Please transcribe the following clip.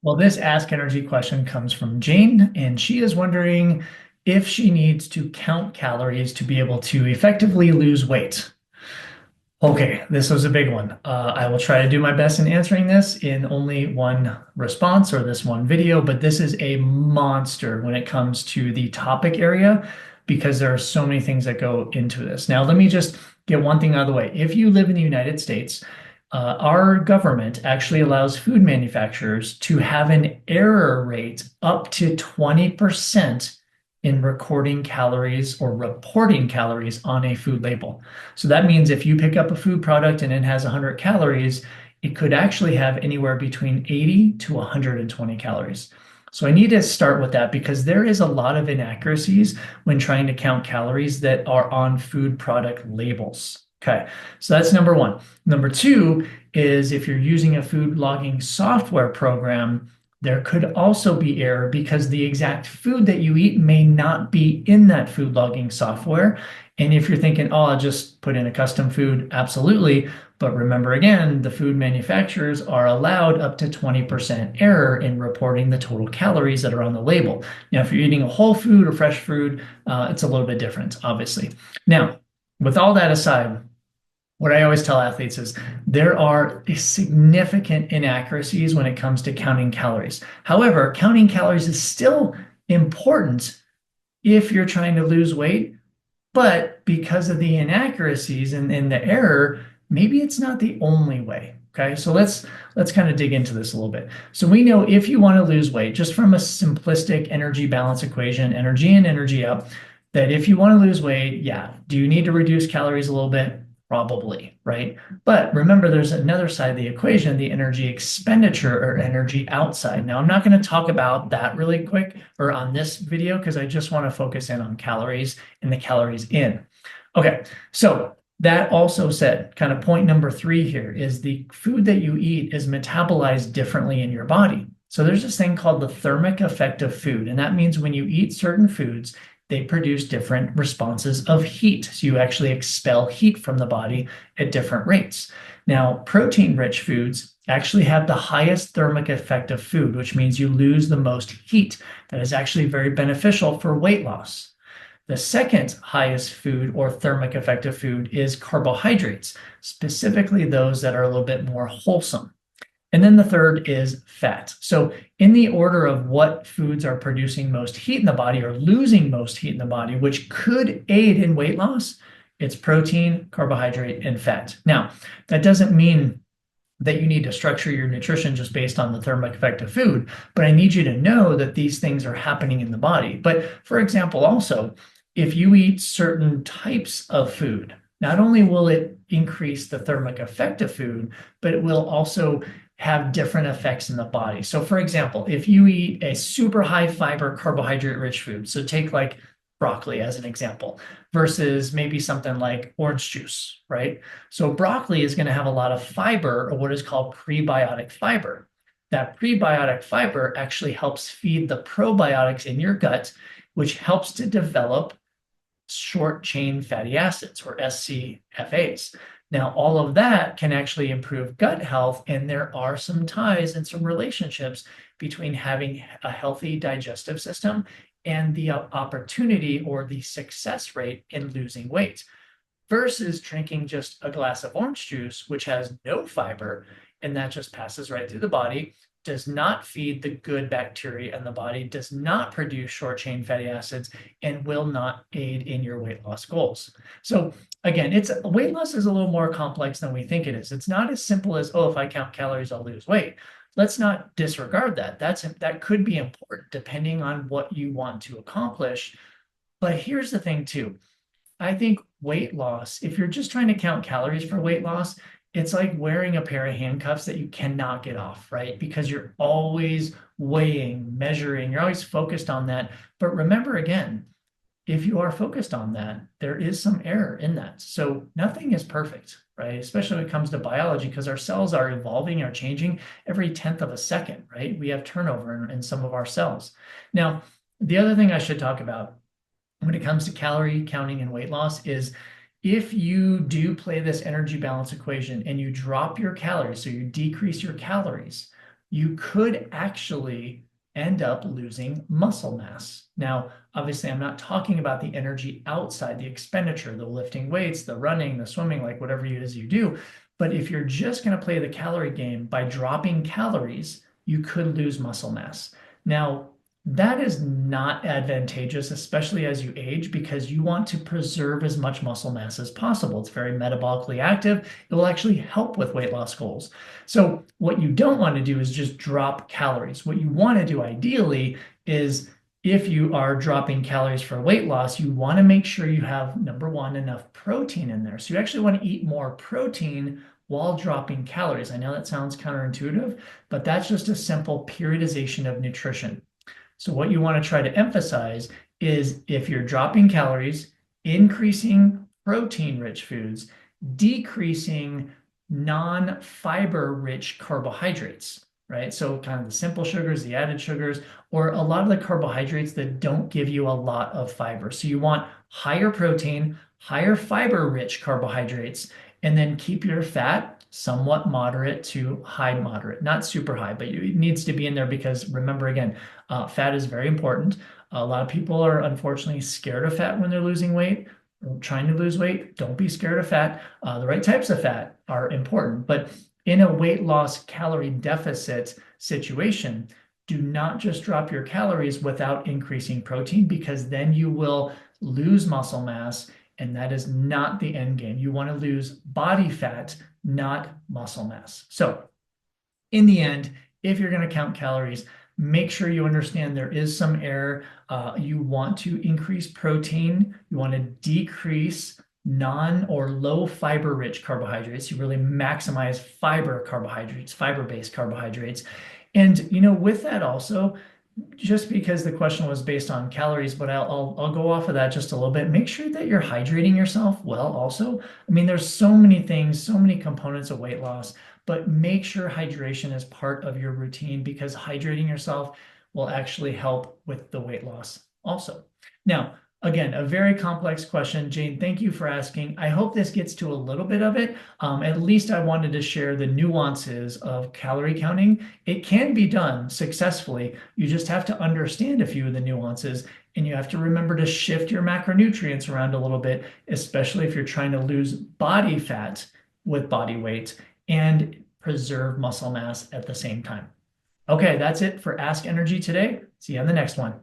Well, this Ask Energy question comes from Jane, and she is wondering if she needs to count calories to be able to effectively lose weight. Okay, this was a big one. I will try to do my best in answering this in only one response or this one video, but this is a monster when it comes to the topic area because there are so many things that go into this. Now, let me just get one thing out of the way. If you live in the United States, our government actually allows food manufacturers to have an error rate up to 20% in recording calories or reporting calories on a food label. So that means if you pick up a food product and it has 100 calories, it could actually have anywhere between 80 to 120 calories. So I need to start with that because there is a lot of inaccuracies when trying to count calories that are on food product labels. Okay, so that's number one. Number two is if you're using a food logging software program, there could also be error because the exact food that you eat may not be in that food logging software. And if you're thinking, oh, I'll just put in a custom food, absolutely. But remember again, the food manufacturers are allowed up to 20% error in reporting the total calories that are on the label. Now, if you're eating a whole food or fresh food, it's a little bit different, obviously. Now, with all that aside, what I always tell athletes is there are significant inaccuracies when it comes to counting calories. However, counting calories is still important if you're trying to lose weight, but because of the inaccuracies and the error, maybe it's not the only way. Okay, so let's kind of dig into this a little bit. So we know if you want to lose weight, just from a simplistic energy balance equation, energy in, energy out, that if you want to lose weight, yeah, do you need to reduce calories a little bit? Probably, right? But remember, there's another side of the equation, the energy expenditure or energy outside. Now, I'm not going to talk about that really quick or on this video because I just want to focus in on calories and the calories in. Okay, so that also said, kind of point number three here is the food that you eat is metabolized differently in your body. So there's this thing called the thermic effect of food, and that means when you eat certain foods, they produce different responses of heat. So you actually expel heat from the body at different rates. Now, protein-rich foods actually have the highest thermic effect of food, which means you lose the most heat. That is actually very beneficial for weight loss. The second highest food or thermic effect of food is carbohydrates, specifically those that are a little bit more wholesome. And then the third is fat. So in the order of what foods are producing most heat in the body or losing most heat in the body, which could aid in weight loss, it's protein, carbohydrate, and fat. Now, that doesn't mean that you need to structure your nutrition just based on the thermic effect of food, but I need you to know that these things are happening in the body. But for example, also, if you eat certain types of food, not only will it increase the thermic effect of food, but it will also have different effects in the body. So for example, if you eat a super high fiber carbohydrate rich food, so take like broccoli as an example, versus maybe something like orange juice, right? So broccoli is going to have a lot of fiber or what is called prebiotic fiber. That prebiotic fiber actually helps feed the probiotics in your gut, which helps to develop short chain fatty acids or SCFAs. Now, all of that can actually improve gut health, and there are some ties and some relationships between having a healthy digestive system and the opportunity or the success rate in losing weight versus drinking just a glass of orange juice, which has no fiber, and that just passes right through the body, does not feed the good bacteria in the body, does not produce short chain fatty acids, and will not aid in your weight loss goals. So again, weight loss is a little more complex than we think it is. It's not as simple as, oh, if I count calories, I'll lose weight. Let's not disregard that. That could be important depending on what you want to accomplish. But here's the thing too. I think weight loss, if you're just trying to count calories for weight loss, it's like wearing a pair of handcuffs that you cannot get off, right? Because you're always weighing, measuring, you're always focused on that. But remember again, if you are focused on that, there is some error in that. So nothing is perfect, right? Especially when it comes to biology, because our cells are evolving, are changing every 10th of a second, right? We have turnover in some of our cells. Now, the other thing I should talk about when it comes to calorie counting and weight loss is if you do play this energy balance equation and you drop your calories, so you decrease your calories, you could actually end up losing muscle mass. Now, obviously, I'm not talking about the energy outside the expenditure, the lifting weights, the running, the swimming, like whatever it is you do. But if you're just going to play the calorie game by dropping calories, you could lose muscle mass. Now, that is not advantageous, especially as you age, because you want to preserve as much muscle mass as possible. It's very metabolically active. It will actually help with weight loss goals. So, what you don't want to do is just drop calories. What you want to do ideally is if you are dropping calories for weight loss, you want to make sure you have, number one, enough protein in there. So, you actually want to eat more protein while dropping calories. I know that sounds counterintuitive, but that's just a simple periodization of nutrition. So what you want to try to emphasize is if you're dropping calories, increasing protein-rich foods, decreasing non-fiber rich carbohydrates, right? So kind of the simple sugars, the added sugars, or a lot of the carbohydrates that don't give you a lot of fiber. So you want higher protein, higher fiber rich carbohydrates, and then keep your fat somewhat moderate to high moderate, not super high, but it needs to be in there because remember again, fat is very important. A lot of people are unfortunately scared of fat when they're losing weight, or trying to lose weight. Don't be scared of fat. The right types of fat are important, but in a weight loss calorie deficit situation, do not just drop your calories without increasing protein because then you will lose muscle mass, and that is not the end game. You want to lose body fat, not muscle mass. So in the end, if you're going to count calories, make sure you understand there is some error. You want to increase protein. You want to decrease non or low fiber rich carbohydrates. You really maximize fiber carbohydrates, fiber-based carbohydrates. And, with that also, just because the question was based on calories, but I'll go off of that just a little bit. Make sure that you're hydrating yourself well also. I mean, there's so many things, so many components of weight loss, but make sure hydration is part of your routine because hydrating yourself will actually help with the weight loss also. Now, again, a very complex question. Jane, thank you for asking. I hope this gets to a little bit of it. At least I wanted to share the nuances of calorie counting. It can be done successfully. You just have to understand a few of the nuances, and you have to remember to shift your macronutrients around a little bit, especially if you're trying to lose body fat with body weight and preserve muscle mass at the same time. Okay, that's it for Ask eNRG today. See you on the next one.